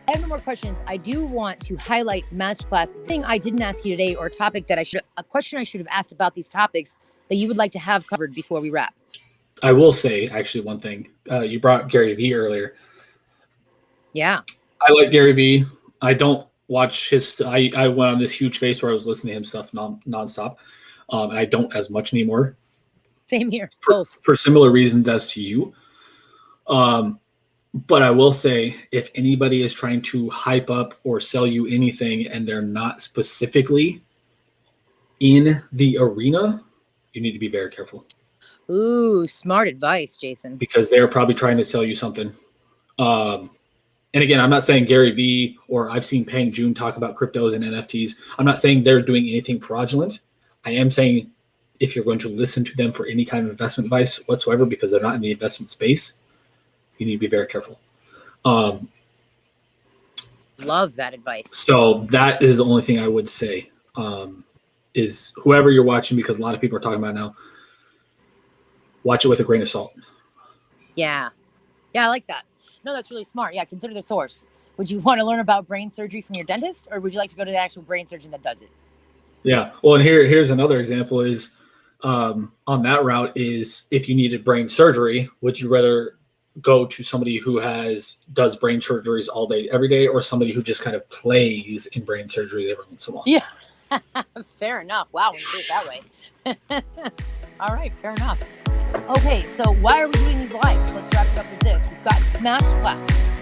I have no more questions. I do want to highlight masterclass. Thing I didn't ask you today, or a topic that a question I should have asked about these topics that you would like to have covered before we wrap. I will say actually one thing. You brought up Gary Vee earlier. Yeah. I like Gary Vee. I don't watch his. I went on this huge phase where I was listening to him stuff nonstop. And I don't as much anymore. Same here. Both. For similar reasons as to you. But I will say, if anybody is trying to hype up or sell you anything and they're not specifically in the arena, you need to be very careful. Ooh, smart advice, Jason. Because they're probably trying to sell you something. And again, I'm not saying Gary Vee or I've seen Peng Joon talk about cryptos and NFTs. I'm not saying they're doing anything fraudulent. I am saying if you're going to listen to them for any kind of investment advice whatsoever, because they're not in the investment space, you need to be very careful. Love that advice. So that is the only thing I would say, is whoever you're watching, because a lot of people are talking about it now, watch it with a grain of salt. Yeah. Yeah, I like that. No, that's really smart. Yeah, consider the source. Would you want to learn about brain surgery from your dentist, or would you like to go to the actual brain surgeon that does it? Yeah. Well, and here's another example is on that route is if you needed brain surgery, would you rather go to somebody who does brain surgeries all day, every day, or somebody who just kind of plays in brain surgeries every once in a while? Yeah. Fair enough. Wow, when you put it that way. All right, fair enough. Okay, so why are we doing these lives? Let's wrap it up with this. We've got Masterclass.